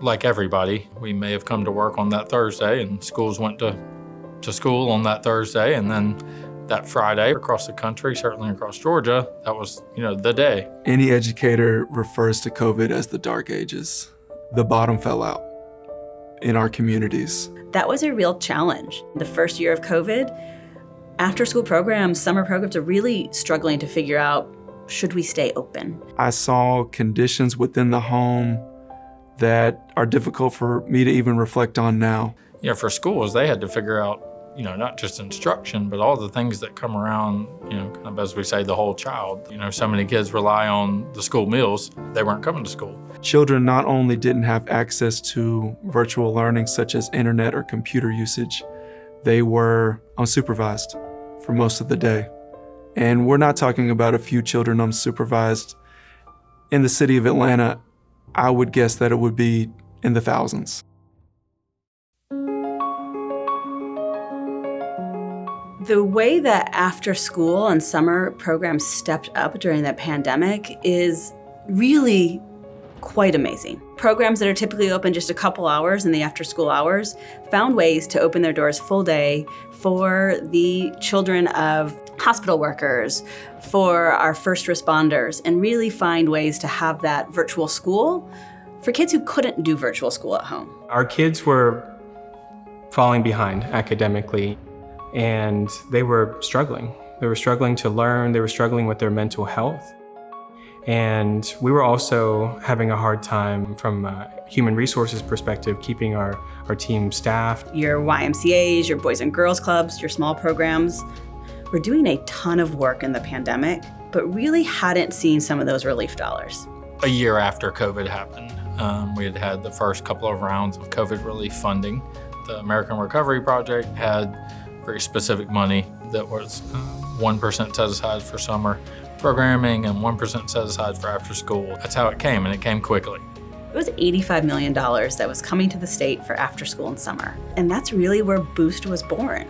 like everybody, we may have come to work on that Thursday and schools went to school on that Thursday, and then that Friday across the country, certainly across Georgia, that was, the day. Any educator refers to COVID as the dark ages. The bottom fell out in our communities. That was a real challenge. The first year of COVID, after-school programs, summer programs are really struggling to figure out, should we stay open? I saw conditions within the home that are difficult for me to even reflect on now. For schools, they had to figure out, not just instruction, but all the things that come around, kind of as we say, the whole child. So many kids rely on the school meals. They weren't coming to school. Children not only didn't have access to virtual learning such as internet or computer usage, they were unsupervised for most of the day. And we're not talking about a few children unsupervised. In the city of Atlanta, I would guess that it would be in the thousands. The way that after school and summer programs stepped up during the pandemic is really quite amazing. Programs that are typically open just a couple hours in the after school hours found ways to open their doors full day for the children of hospital workers, for our first responders, and really find ways to have that virtual school for kids who couldn't do virtual school at home. Our kids were falling behind academically, and they were struggling. They were struggling to learn, they were struggling with their mental health. And we were also having a hard time from a human resources perspective, keeping our team staffed. Your YMCAs, your Boys and Girls Clubs, your small programs were doing a ton of work in the pandemic, but really hadn't seen some of those relief dollars. A year after COVID happened, we had had the first couple of rounds of COVID relief funding. The American Recovery Project had very specific money that was 1% set aside for summer programming and 1% set aside for after school. That's how it came, and it came quickly. It was $85 million that was coming to the state for after school and summer. And that's really where Boost was born.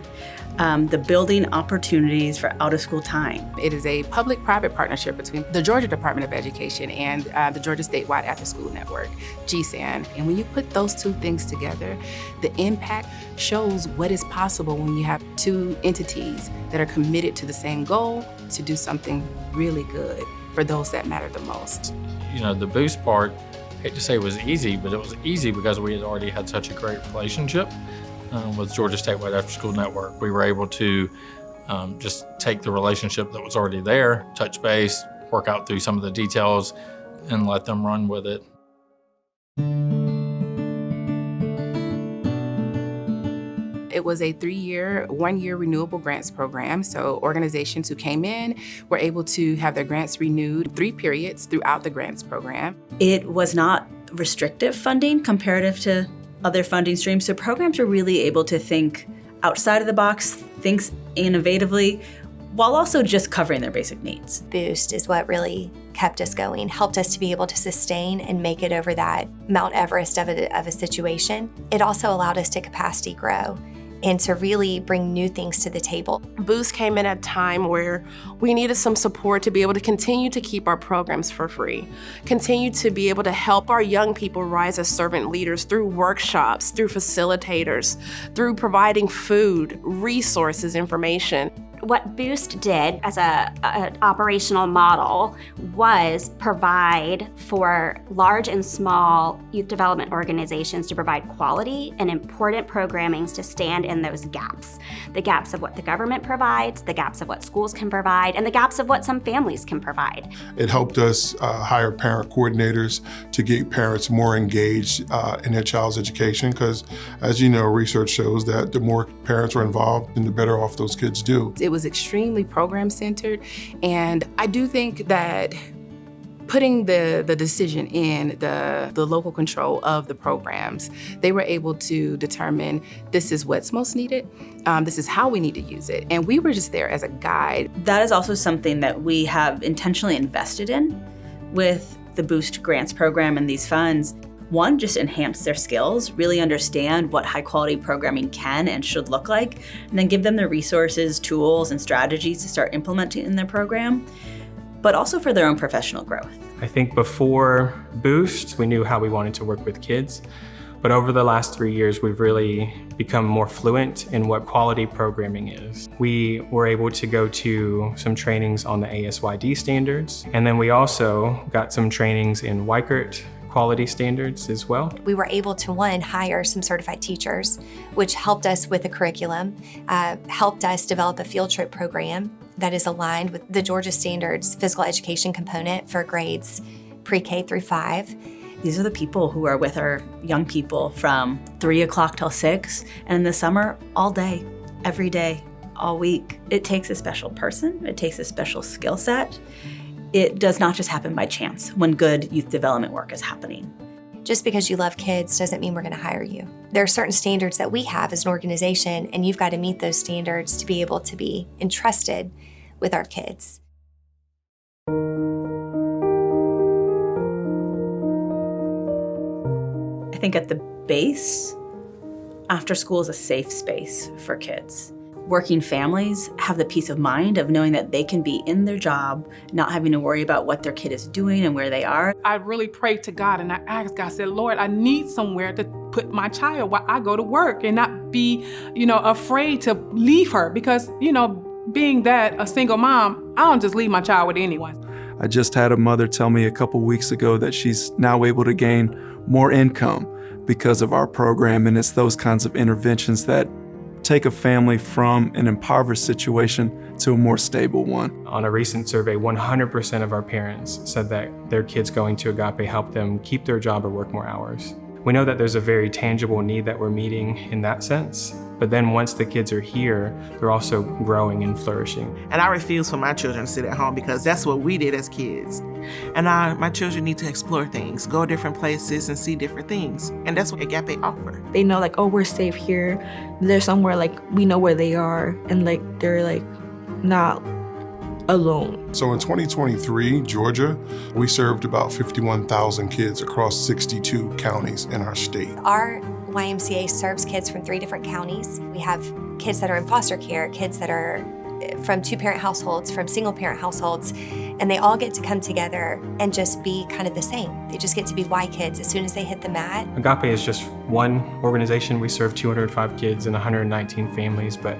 The building opportunities for out-of-school time. It is a public-private partnership between the Georgia Department of Education and the Georgia Statewide After-School Network, GSAN. And when you put those two things together, the impact shows what is possible when you have two entities that are committed to the same goal to do something really good for those that matter the most. The Boost part, I hate to say it was easy, but it was easy because we had already had such a great relationship with Georgia Statewide After School Network. We were able to just take the relationship that was already there, touch base, work out through some of the details, and let them run with it. It was a 3-year, 1-year renewable grants program. So organizations who came in were able to have their grants renewed 3 periods throughout the grants program. It was not restrictive funding comparative to other funding streams. So programs were really able to think outside of the box, think innovatively, while also just covering their basic needs. Boost is what really kept us going, helped us to be able to sustain and make it over that Mount Everest of a situation. It also allowed us to capacity grow and to really bring new things to the table. Boost came in at a time where we needed some support to be able to continue to keep our programs for free, continue to be able to help our young people rise as servant leaders through workshops, through facilitators, through providing food, resources, information. What Boost did as an operational model was provide for large and small youth development organizations to provide quality and important programmings to stand in those gaps. The gaps of what the government provides, the gaps of what schools can provide, and the gaps of what some families can provide. It helped us hire parent coordinators to get parents more engaged in their child's education, because as you know, research shows that the more parents are involved, then the better off those kids do. It was extremely program-centered, and I do think that putting the decision in the local control of the programs, they were able to determine this is what's most needed, this is how we need to use it, and we were just there as a guide. That is also something that we have intentionally invested in with the Boost Grants program and these funds. One, just enhance their skills, really understand what high quality programming can and should look like, and then give them the resources, tools, and strategies to start implementing in their program, but also for their own professional growth. I think before Boost, we knew how we wanted to work with kids. But over the last 3 years, we've really become more fluent in what quality programming is. We were able to go to some trainings on the ASYD standards, and then we also got some trainings in Weichert quality standards as well. We were able to, one, hire some certified teachers, which helped us with the curriculum, helped us develop a field trip program that is aligned with the Georgia Standards physical education component for grades pre-K through 5. These are the people who are with our young people from 3 o'clock till 6, and in the summer, all day, every day, all week. It takes a special person. It takes a special skill set. It does not just happen by chance when good youth development work is happening. Just because you love kids doesn't mean we're going to hire you. There are certain standards that we have as an organization, and you've got to meet those standards to be able to be entrusted with our kids. I think at the base, after school is a safe space for kids. Working families have the peace of mind of knowing that they can be in their job, not having to worry about what their kid is doing and where they are. I really prayed to God and I asked God, I said, Lord, I need somewhere to put my child while I go to work and not be, afraid to leave her because, being that a single mom, I don't just leave my child with anyone. I just had a mother tell me a couple weeks ago that she's now able to gain more income because of our program, and it's those kinds of interventions that take a family from an impoverished situation to a more stable one. On a recent survey, 100% of our parents said that their kids going to Agape helped them keep their job or work more hours. We know that there's a very tangible need that we're meeting in that sense, but then once the kids are here, they're also growing and flourishing. And I refuse for my children to sit at home because that's what we did as kids. And my children need to explore things, go different places and see different things. And that's what Agape offers. They know we're safe here. They're somewhere we know where they are and they're not alone. So in 2023, Georgia, we served about 51,000 kids across 62 counties in our state. Our YMCA serves kids from 3 different counties. We have kids that are in foster care, kids that are from 2-parent households, from single-parent households, and they all get to come together and just be kind of the same. They just get to be Y kids as soon as they hit the mat. Agape is just one organization. We serve 205 kids and 119 families, but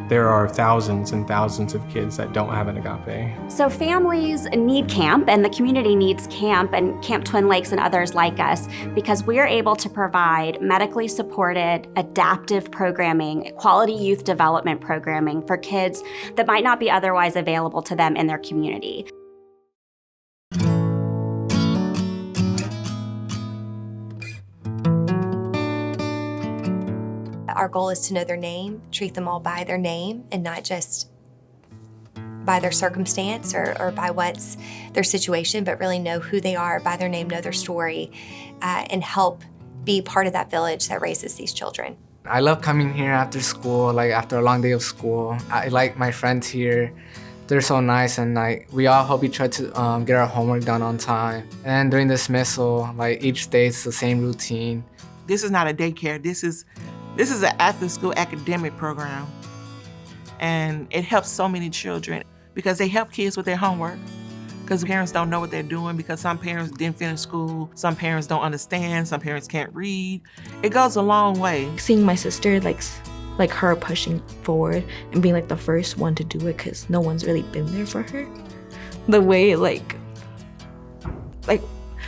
there are thousands and thousands of kids that don't have an Agape. So families need camp, and the community needs camp, and Camp Twin Lakes and others like us, because we're able to provide medically supported, adaptive programming, quality youth development programming for kids that might not be otherwise available to them in their community. Our goal is to know their name, treat them all by their name and not just by their circumstance or by what's their situation, but really know who they are by their name, know their story, and help be part of that village that raises these children. I love coming here after school, after a long day of school. I like my friends here. They're so nice, and we all help each other to get our homework done on time. And during dismissal, each day it's the same routine. This is not a daycare. This is an after-school academic program, and it helps so many children because they help kids with their homework because parents don't know what they're doing because some parents didn't finish school, some parents don't understand, some parents can't read. It goes a long way. Seeing my sister, like her pushing forward and being the first one to do it because no one's really been there for her. The way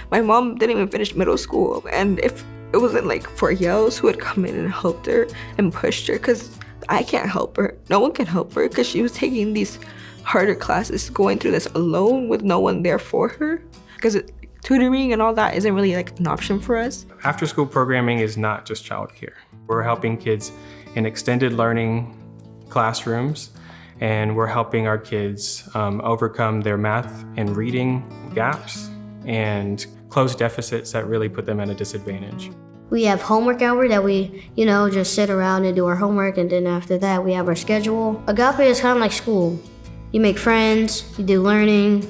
my mom didn't even finish middle school, and if it wasn't for Yells who had come in and helped her and pushed her, because I can't help her. No one can help her because she was taking these harder classes, going through this alone with no one there for her. Because tutoring and all that isn't really an option for us. After school programming is not just childcare. We're helping kids in extended learning classrooms, and we're helping our kids overcome their math and reading gaps and close deficits that really put them at a disadvantage. We have homework hour that we, just sit around and do our homework, and then after that we have our schedule. Agape is kind of like school. You make friends, you do learning.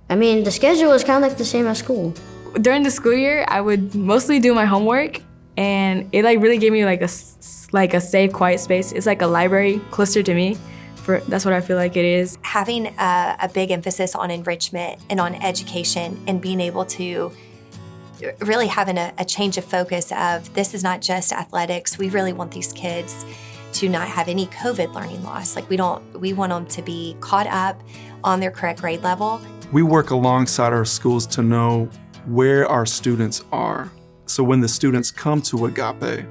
The schedule is kind of like the same as school. During the school year, I would mostly do my homework, and it really gave me a safe, quiet space. It's like a library closer to me That's what I feel like it is. Having a big emphasis on enrichment and on education and being able to really having a change of focus of this is not just athletics. We really want these kids to not have any COVID learning loss. Like we want them to be caught up on their correct grade level. We work alongside our schools to know where our students are. So when the students come to Agape,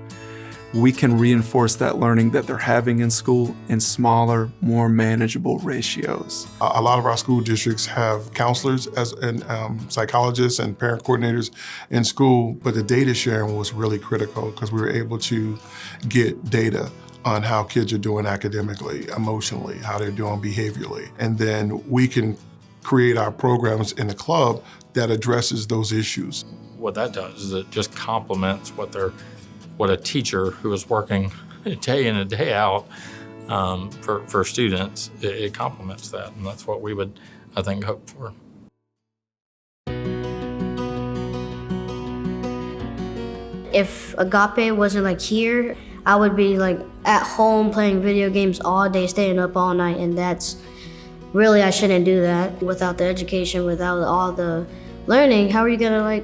we can reinforce that learning that they're having in school in smaller, more manageable ratios. A lot of our school districts have counselors and psychologists and parent coordinators in school, but the data sharing was really critical because we were able to get data on how kids are doing academically, emotionally, how they're doing behaviorally. And then we can create our programs in the club that addresses those issues. What that does is it just complements what a teacher who is working day in and day out for students, it complements that, and that's what we would, I think, hope for. If Agape wasn't like here, I would be like at home playing video games all day, staying up all night, and that's really, I shouldn't do that. Without the education, without all the learning, how are you gonna like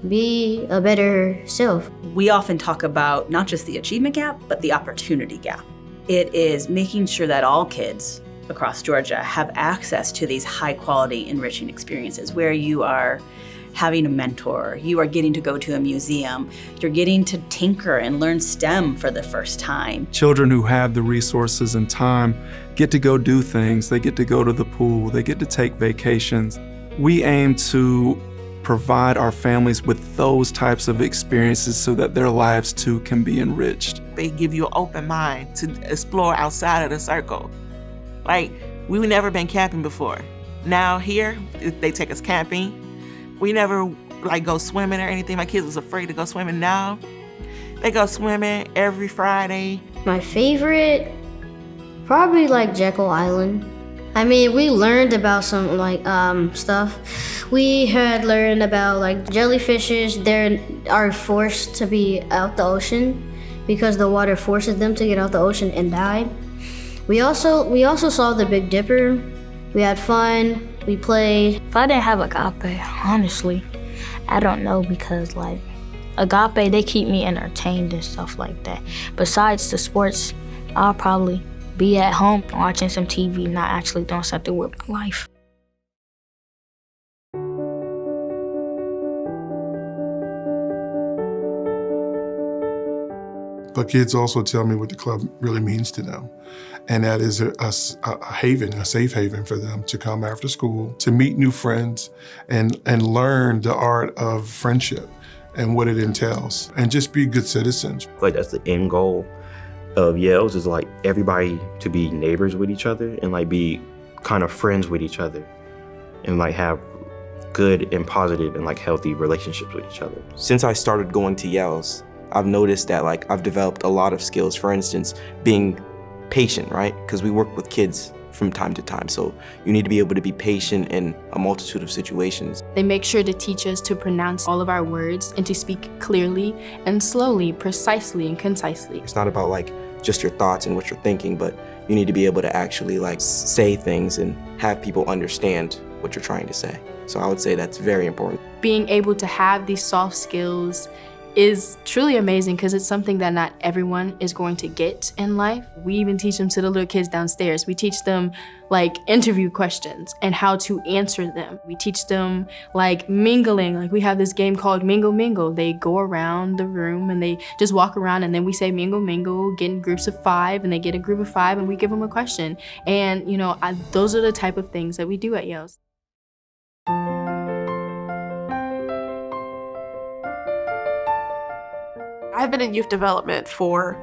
be a better self? We often talk about not just the achievement gap, but the opportunity gap. It is making sure that all kids across Georgia have access to these high quality enriching experiences where you are having a mentor, you are getting to go to a museum, you're getting to tinker and learn STEM for the first time. Children who have the resources and time get to go do things. They get to go to the pool, they get to take vacations. We aim to provide our families with those types of experiences so that their lives too can be enriched. They give you an open mind to explore outside of the circle. Like, we've never been camping before. Now here, they take us camping. We never like go swimming or anything. My kids was afraid to go swimming. Now they go swimming every Friday. My favorite, probably like Jekyll Island. I mean, we learned about some like stuff. We had learned about like jellyfishes. They are forced to be out the ocean because the water forces them to get out the ocean and die. We also saw the Big Dipper. We had fun. We played. If I didn't have Agape, honestly, I don't know, because like Agape, they keep me entertained and stuff like that. Besides the sports, I'll probably be at home watching some TV, not actually doing something with my life. But kids also tell me what the club really means to them. And that is a haven, a safe haven for them to come after school, to meet new friends and learn the art of friendship and what it entails, and just be good citizens. Like that's the end goal of Yales, is like everybody to be neighbors with each other and like be kind of friends with each other and like have good and positive and like healthy relationships with each other. Since I started going to Yales, I've noticed that like I've developed a lot of skills. For instance, being patient, right? Because we work with kids from time to time. So you need to be able to be patient in a multitude of situations. They make sure to teach us to pronounce all of our words and to speak clearly and slowly, precisely and concisely. It's not about like just your thoughts and what you're thinking, but you need to be able to actually like say things and have people understand what you're trying to say. So I would say that's very important. Being able to have these soft skills is truly amazing because it's something that not everyone is going to get in life. We even teach them to the little kids downstairs. We teach them like interview questions and how to answer them. We teach them like mingling. Like we have this game called Mingle Mingle. They go around the room and they just walk around, and then we say mingle mingle, get in groups of 5, and they get a group of 5 and we give them a question. And you know, those are the type of things that we do at Yales. I've been in youth development for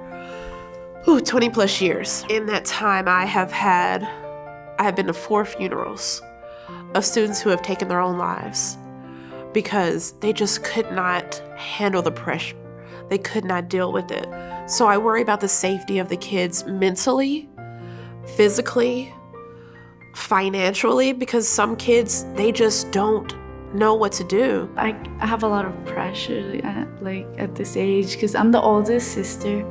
20 plus years. In that time, I have been to 4 funerals of students who have taken their own lives because they just could not handle the pressure. They could not deal with it. So I worry about the safety of the kids mentally, physically, financially, because some kids, they just don't know what to do. I have a lot of pressure at this age because I'm the oldest sister,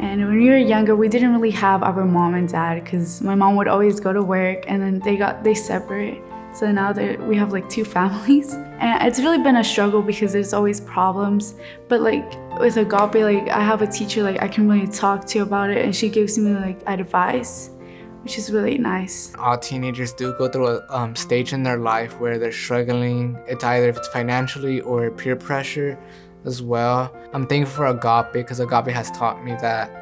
And when we were younger, we didn't really have our mom and dad because my mom would always go to work and then they separate. So now we have like 2 families. And it's really been a struggle because there's always problems. But like with Agape, like I have a teacher like I can really talk to about it and she gives me like advice, which is really nice. All teenagers do go through a stage in their life where they're struggling. It's either if it's financially or peer pressure as well. I'm thankful for Agape because Agape has taught me that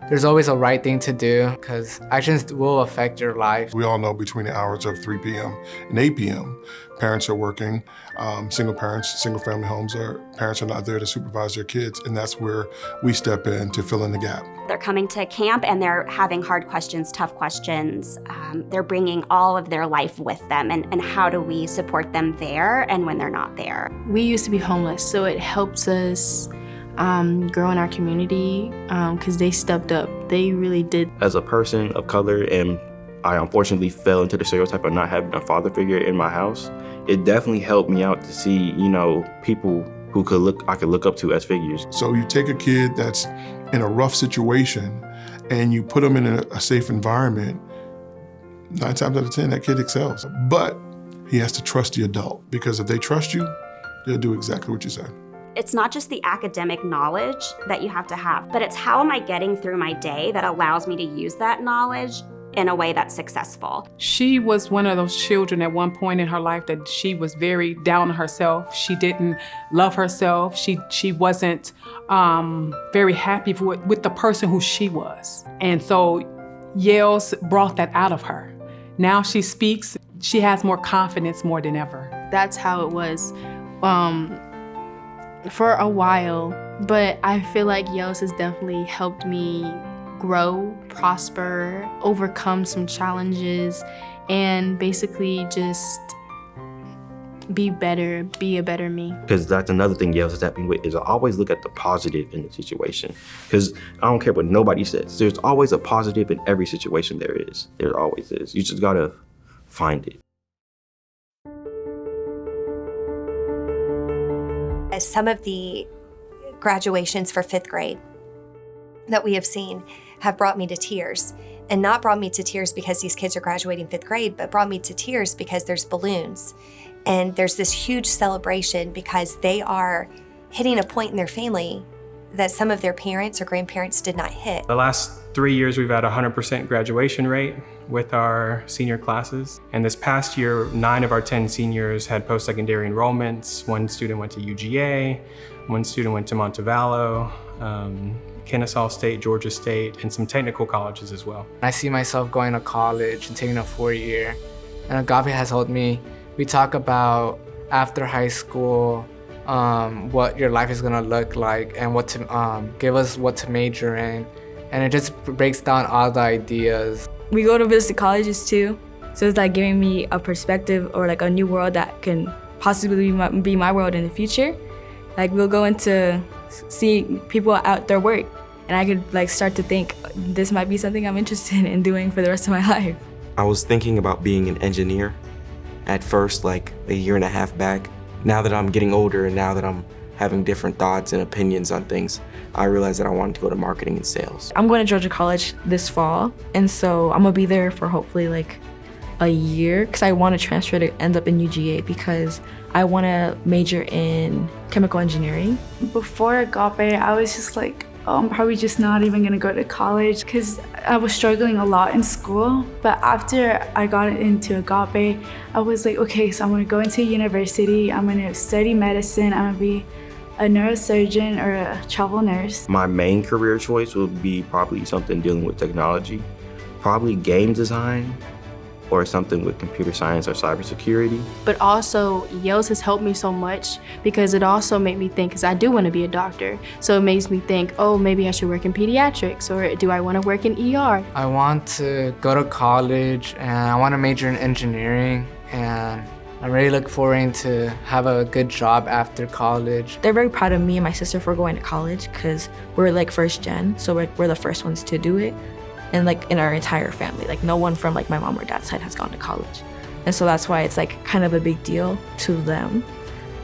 there's always a right thing to do because actions will affect your life. We all know between the hours of 3 p.m. and 8 p.m., parents are working. Single parents, single family homes, parents are not there to supervise their kids, and that's where we step in to fill in the gap. They're coming to camp and they're having hard questions, tough questions. They're bringing all of their life with them, and how do we support them there and when they're not there? We used to be homeless, so it helps us grow in our community because they stepped up. They really did. As a person of color, and I unfortunately fell into the stereotype of not having a father figure in my house, it definitely helped me out to see, people who I could look up to as figures. So you take a kid that's in a rough situation and you put them in a safe environment, 9 times out of 10, that kid excels. But he has to trust the adult, because if they trust you, they'll do exactly what you say. It's not just the academic knowledge that you have to have, but it's how am I getting through my day that allows me to use that knowledge in a way that's successful. She was one of those children at one point in her life that she was very down on herself. She didn't love herself. She wasn't very happy with the person who she was. And so Yales brought that out of her. Now she speaks, she has more confidence more than ever. That's how it was for a while, but I feel like Yales has definitely helped me grow, prosper, overcome some challenges, and basically just be better, be a better me. Because that's another thing Yale has helped me with, is I always look at the positive in the situation. Because I don't care what nobody says. There's always a positive in every situation there is. There always is. You just gotta find it. Some of the graduations for 5th grade that we have seen have brought me to tears. And not brought me to tears because these kids are graduating 5th grade, but brought me to tears because there's balloons. And there's this huge celebration because they are hitting a point in their family that some of their parents or grandparents did not hit. The last 3 years, we've had a 100% graduation rate with our senior classes. And this past year, 9 of our 10 seniors had post-secondary enrollments. 1 student went to UGA, 1 student went to Montevallo, Kennesaw State, Georgia State, and some technical colleges as well. I see myself going to college and taking a 4-year. And Agape has helped me. We talk about after high school, what your life is gonna look like and what to give us what to major in. And it just breaks down all the ideas. We go to visit colleges too. So it's like giving me a perspective or like a new world that can possibly be my world in the future. Like we'll go into seeing people out their work and I could like start to think this might be something I'm interested in doing for the rest of my life. I was thinking about being an engineer at first, like a year and a half back. Now that I'm getting older and now that I'm having different thoughts and opinions on things, I realized that I wanted to go to marketing and sales. I'm going to Georgia College this fall, and so I'm gonna be there for hopefully like a year because I want to transfer to end up in UGA because I want to major in chemical engineering. Before Agape, I was just like, oh, I'm probably just not even gonna go to college because I was struggling a lot in school. But after I got into Agape, I was like, okay, so I'm gonna go into university, I'm gonna study medicine, I'm gonna be a neurosurgeon or a travel nurse. My main career choice would be probably something dealing with technology, probably game design, or something with computer science or cybersecurity. But also, Yales has helped me so much because it also made me think, because I do want to be a doctor. So it makes me think, oh, maybe I should work in pediatrics, or do I want to work in ER? I want to go to college and I want to major in engineering, and I really look forward to have a good job after college. They're very proud of me and my sister for going to college because we're like first gen, so we're the first ones to do it. And like in our entire family, like no one from like my mom or dad's side has gone to college. And so that's why it's like kind of a big deal to them.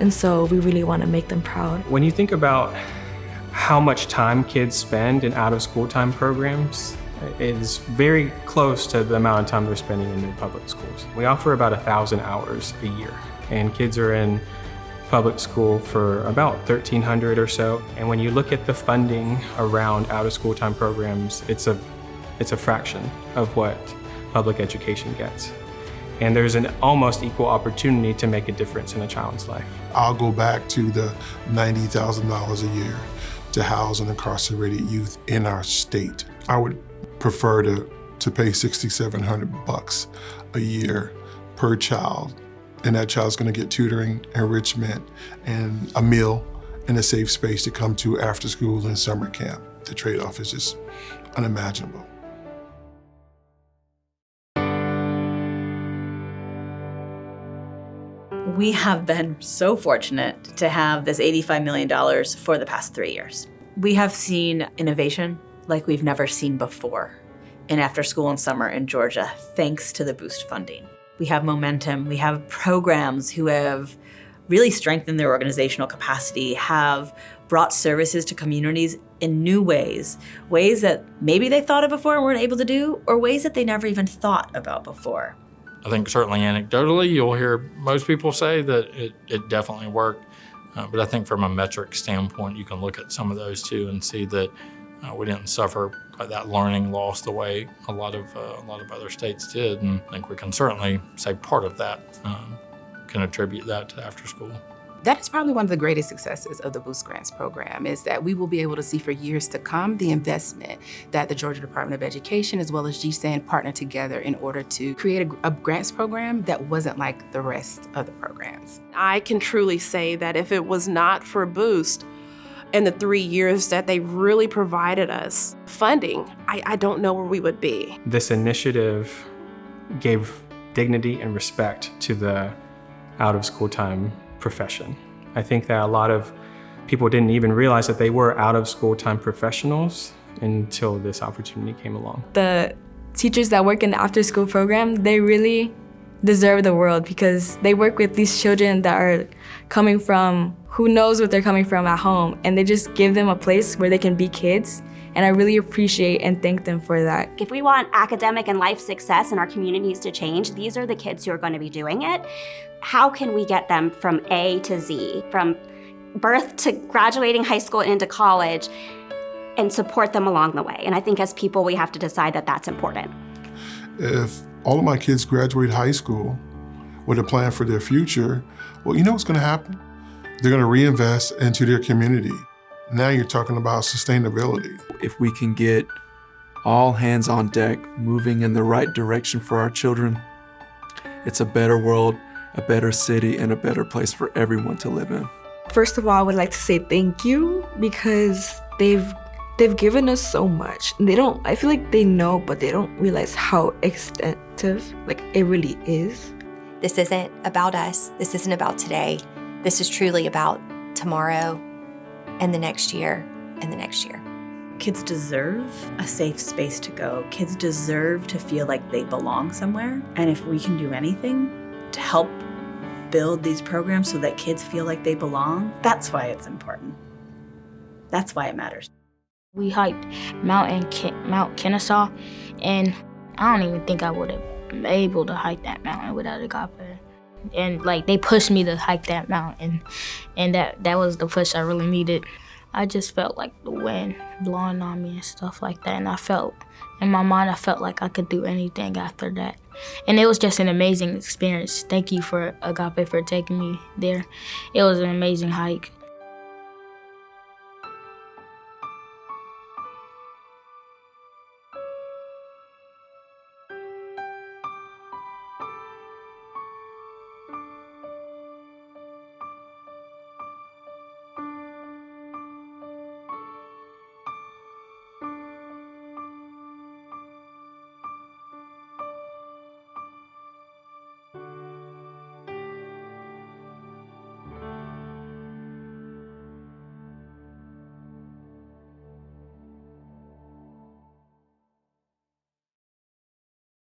And so we really want to make them proud. When you think about how much time kids spend in out-of-school time programs is very close to the amount of time they're spending in their public schools. We offer about 1,000 hours a year, and kids are in public school for about 1,300 or so. And when you look at the funding around out-of-school time programs, it's a fraction of what public education gets. And there's an almost equal opportunity to make a difference in a child's life. I'll go back to the $90,000 a year to house and incarcerated youth in our state. I would prefer to pay $6,700 a year per child, and that child's gonna get tutoring, enrichment, and a meal and a safe space to come to after school and summer camp. The trade-off is just unimaginable. We have been so fortunate to have this $85 million for the past 3 years. We have seen innovation like we've never seen before in after school and summer in Georgia, thanks to the Boost funding. We have momentum. We have programs who have really strengthened their organizational capacity, have brought services to communities in new ways that maybe they thought of before and weren't able to do, or ways that they never even thought about before. I think certainly anecdotally, you'll hear most people say that it definitely worked. But I think from a metric standpoint, you can look at some of those too and see that we didn't suffer quite that learning loss the way a lot of other states did. And I think we can certainly say part of that can attribute that to after school. That is probably one of the greatest successes of the Boost Grants program, is that we will be able to see for years to come the investment that the Georgia Department of Education as well as GSAN partnered together in order to create a grants program that wasn't like the rest of the programs. I can truly say that if it was not for Boost and the 3 years that they really provided us funding, I don't know where we would be. This initiative gave dignity and respect to the out-of-school time profession. I think that a lot of people didn't even realize that they were out-of-school time professionals until this opportunity came along. The teachers that work in the after-school program, they really deserve the world because they work with these children that are coming from, who knows what they're coming from at home, and they just give them a place where they can be kids. And I really appreciate and thank them for that. If we want academic and life success in our communities to change, these are the kids who are going to be doing it. How can we get them from A to Z, from birth to graduating high school and into college, and support them along the way? And I think as people, we have to decide that that's important. If all of my kids graduate high school with a plan for their future, well, you know what's gonna happen? They're gonna reinvest into their community. Now you're talking about sustainability. If we can get all hands on deck moving in the right direction for our children, it's a better world, a better city, and a better place for everyone to live in. First of all, I would like to say thank you because they've given us so much. I feel like they know, but they don't realize how extensive it really is. This isn't about us. This isn't about today. This is truly about tomorrow and the next year and the next year. Kids deserve a safe space to go. Kids deserve to feel like they belong somewhere. And if we can do anything to help build these programs so that kids feel like they belong, that's why it's important. That's why it matters. We hiked Mount Kennesaw, and I don't even think I would have been able to hike that mountain without Agape. And they pushed me to hike that mountain, and that was the push I really needed. I just felt like the wind blowing on me and stuff like that, and I felt, in my mind, I felt like I could do anything after that. And it was just an amazing experience. Thank you for Agape for taking me there. It was an amazing hike.